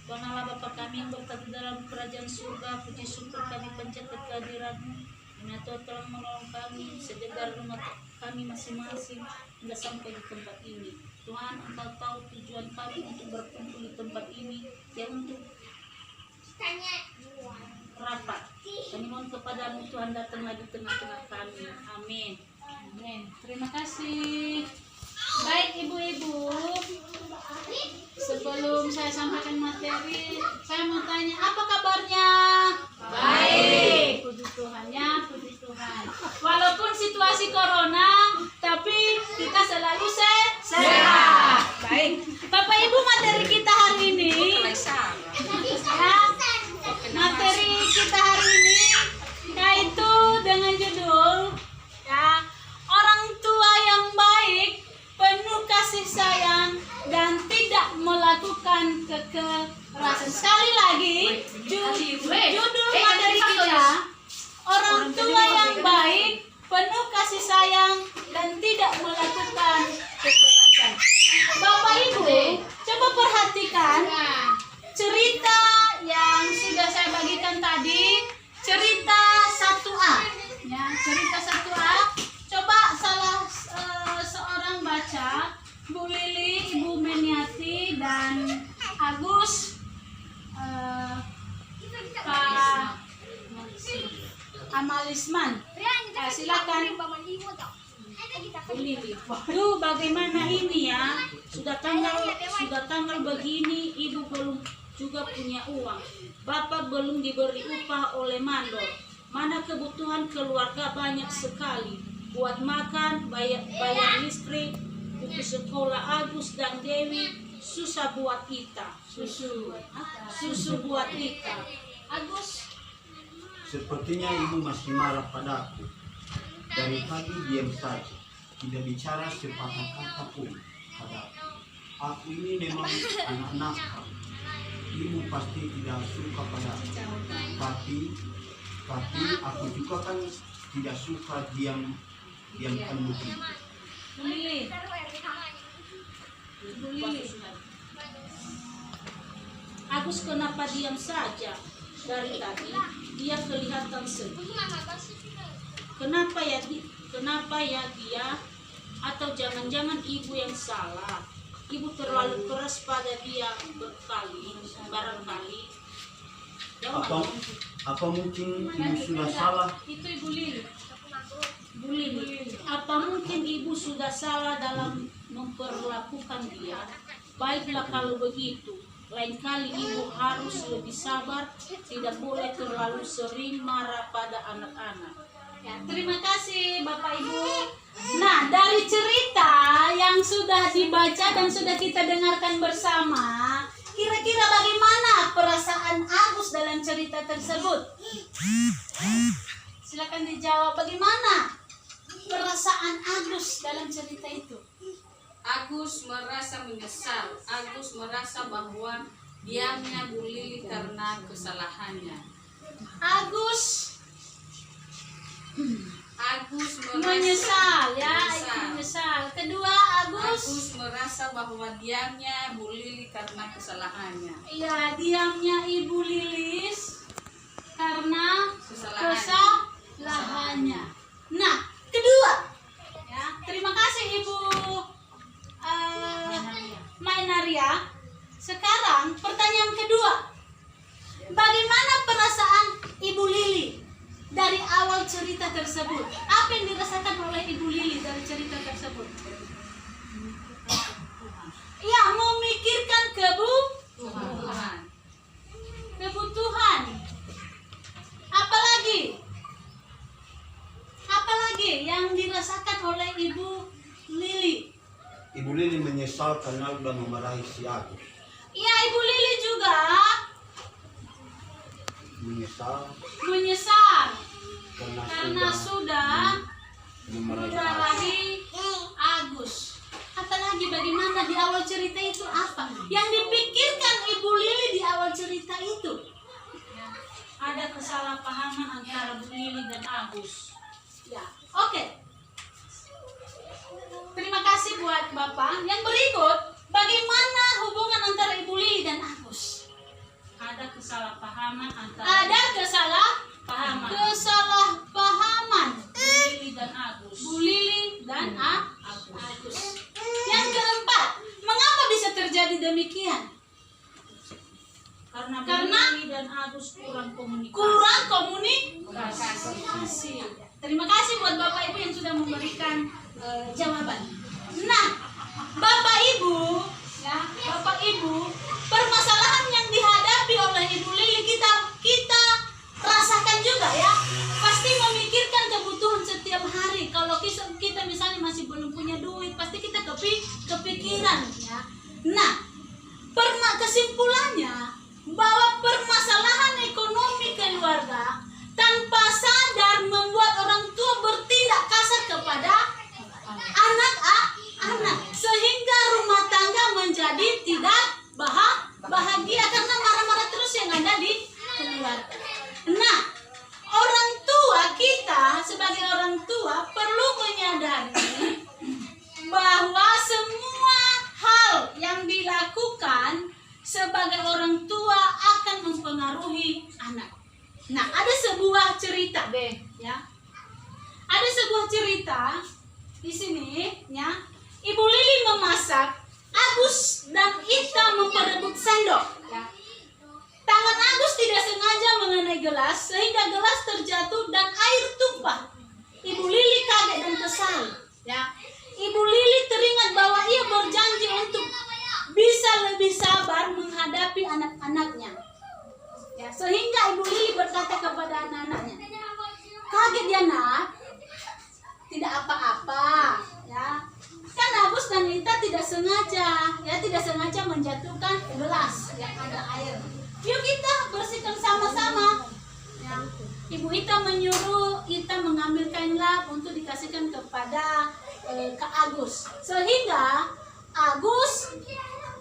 Tuhanlah Bapa kami yang berkata dalam kerajaan surga, puji syukur kami panjatkan kehadiran-Mu. Karena Tuhan telah menolong kami sejak dari rumah kami masing-masing hingga sampai di tempat ini. Tuhan, Engkau tahu tujuan kami untuk berkumpul di tempat ini, yang untuk rapat. Kami mohon kepadamu Tuhan, datanglah di tengah-tengah kami. Amin. Amin. Terima kasih. Baik ibu-ibu, sebelum saya sampaikan materi, saya mau tanya, apa kabarnya? Baik. Puji Tuhan ya, puji Tuhan. Walaupun situasi corona, tapi kita selalu sehat. Baik. Bapak Ibu, materi kita hari ini, ya, materi kita hari ini yaitu dengan judul, ya, orang tua yang baik, penuh kasih sayang dan tidak melakukan kekerasan. Sekali lagi, judul materi kita, orang tua yang baik, penuh kasih sayang dan tidak melakukan kekerasan. Bapak Ibu, coba perhatikan cerita yang sudah saya bagikan tadi, cerita 1A, ya, cerita 1A. Coba seorang baca, Bu Lili, Ibu Meniati, dan Agus, Pak Amalisman. Silakan Bu Lili. Waduh, bagaimana ini ya? Sudah tanggal begini, Ibu belum juga punya uang. Bapak belum diberi upah oleh mandor. Mana kebutuhan keluarga banyak sekali. Buat makan, bayar listrik, buku sekolah Agus dan Dewi, susah buat kita. Susu buat kita. Agus. Sepertinya ibu masih marah padaku. Dari tadi diam saja, tidak bicara sepatah kata pun padaku. Aku ini memang anak nakal. Ibu pasti tidak suka padaku. Tapi aku juga kan tidak suka diamkan begitu. Lili. Agus kenapa diam saja? Dari tadi dia kelihatan sedih. Kenapa ya dia? Atau jangan-jangan ibu yang salah? Ibu terlalu keras pada dia barangkali. Apa mungkin ibu sudah salah? Itu Ibu Lili. Bu Lili, apa mungkin ibu sudah salah dalam memperlakukan dia? Baiklah kalau begitu. Lain kali ibu harus lebih sabar, tidak boleh terlalu sering marah pada anak-anak. Ya, terima kasih Bapak Ibu. Nah, dari cerita yang sudah dibaca dan sudah kita dengarkan bersama, kira-kira bagaimana perasaan Agus dalam cerita tersebut? Silakan dijawab, bagaimana perasaan Agus dalam cerita itu? Agus merasa menyesal. Agus merasa bahwa diamnya Bu Lili karena kesalahannya. Agus menyesal. menyesal. Kedua, Agus merasa bahwa diamnya Bu Lili karena kesalahannya. Iya, diamnya Ibu Lilis karena kesalahannya. Nah, kedua, ya, terima kasih Ibu Mainaria. Sekarang pertanyaan kedua, bagaimana perasaan Ibu Lili dari awal cerita tersebut? Apa yang dirasakan oleh Ibu Lili dari cerita tersebut? Ya, memikirkan kebutuhan. Apalagi yang dirasakan oleh Ibu Lili? Ibu Lili menyesal karena sudah memarahi si Agus. Ya, Ibu Lili juga menyesal karena sudah memarahi Agus. Apalagi bagaimana di awal cerita itu, apa yang dipikirkan Ibu Lili di awal cerita itu? Ada kesalahpahaman antara Bu Lili dan Agus. Ya, oke. Terima kasih buat Bapak. Yang berikut, bagaimana hubungan antara Ibu Lili dan Agus? menjadi demikian? Karena Billy dan Agus kurang komunikasi. Terima kasih buat Bapak Ibu yang sudah memberikan jawaban. Nah, Bapak Ibu, permasalahan yang dihadapi oleh Ibu Lili kita rasakan juga ya. Pasti memikirkan kebutuhan setiap hari. Kalau kita misalnya masih belum punya duit, pasti kita kepikiran ya. Nah, kesimpulannya bahwa permasalahan ekonomi keluarga tanpa sadar membuat orang tua bertindak kasar kepada anak-anak, sehingga rumah tangga menjadi tidak bahagia karena marah-marah terus yang ada di keluarga. Nah, orang tua kita sebagai orang tua perlu menyadari bahwa semua hal yang dilakukan sebagai orang tua akan mempengaruhi anak. Nah, ada sebuah cerita deh, ya. Ada sebuah cerita di sini, ya. Ibu Lili memasak, Agus dan Ita memperebut sendok. Ya. Tangan Agus tidak sengaja mengenai gelas sehingga gelas terjatuh dan air tumpah. Ibu Lili kaget dan kesal. Ya. Ibu Lili teringat bahwa ia berjanji untuk bisa lebih sabar menghadapi anak-anaknya. Ya, sehingga Ibu Lili berkata kepada anak-anaknya, "Kaget ya, Nak? Tidak apa-apa, ya. Kan Agus dan Ita tidak sengaja menjatuhkan gelas yang ada air. Yuk kita bersihkan sama-sama." Ya. Ibu Ita menyuruh Ita mengambil kain lap untuk dikasihkan kepada Kak Agus, sehingga Agus,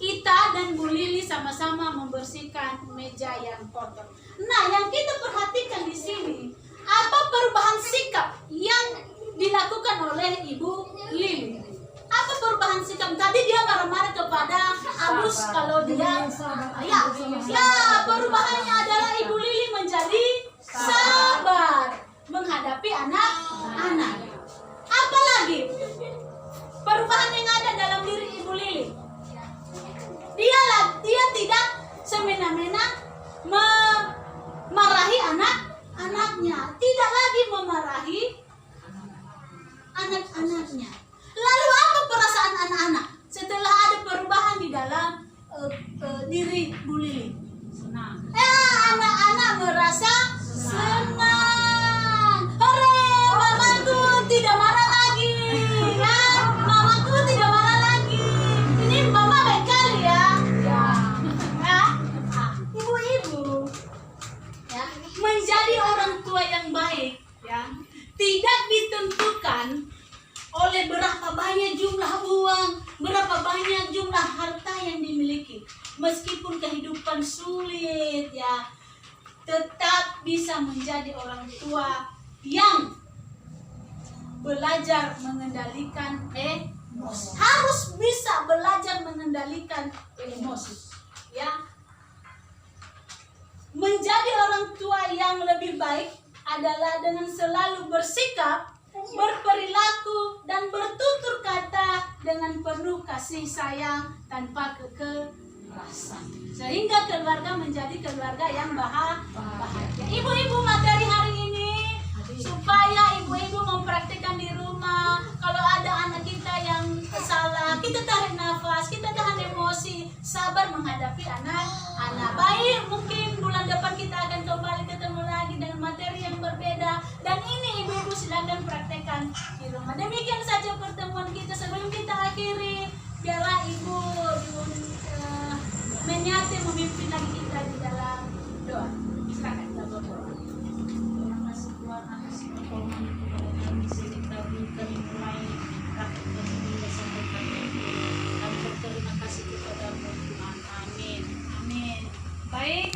Ita dan Bu Lili sama-sama membersihkan meja yang kotor. Nah, yang kita perhatikan di sini, apa perubahan sikap yang dilakukan oleh Ibu Lili? Apa perubahan sikap? Tadi dia marah-marah kepada Agus kalau dia perubahannya adalah Ibu Lili menjadi sabar menghadapi anak-anak. Apalagi perubahan yang ada dalam diri Ibu Lili? Dia tidak semena-mena memarahi anak-anaknya, tidak lagi memarahi anak-anaknya. Lalu apa perasaan anak-anak setelah ada perubahan di dalam diri Bu Lili? Senang. Anak-anak merasa senang. Hore, mamaku tidak marah lagi. Ya, mamaku tidak marah lagi. Ini mama baik kali ya. Ibu-ibu ya, menjadi orang tua yang baik ya, tidak ditentukan oleh berapa banyak jumlah uang, berapa banyak jumlah harta yang dimiliki. Meskipun kehidupan sulit ya, tetap bisa menjadi orang tua yang belajar mengendalikan emosi. Harus bisa belajar mengendalikan emosi ya. Menjadi orang tua yang lebih baik adalah dengan selalu bersikap, berperilaku, dan bertutur kata dengan penuh kasih sayang tanpa kekerasan, sehingga keluarga menjadi keluarga yang bahagia. Ibu-ibu, materi hari ini supaya ibu-ibu mempraktikkan di rumah. Kalau ada anak kita yang salah, kita tarik nafas, kita tahan emosi, sabar menghadapi anak-anak. Baik, mungkin bulan depan kita akan kembali ketemu lagi dengan materi yang berbeda. Dan ini ibu-ibu silakan praktekkan di rumah. Demikian saja pertemuan kita. Sebelum kita akhiri, biarlah ibu menyati memimpin lagi kita di dalam doa. Silakan kita berdoa. Terima kasih Tuhan atas pertolongan kepada kami sehingga kami mulai praktek ini sampai kami. Kami berterima kasih kepada-Mu Tuhan. Amin. Amin. Baik.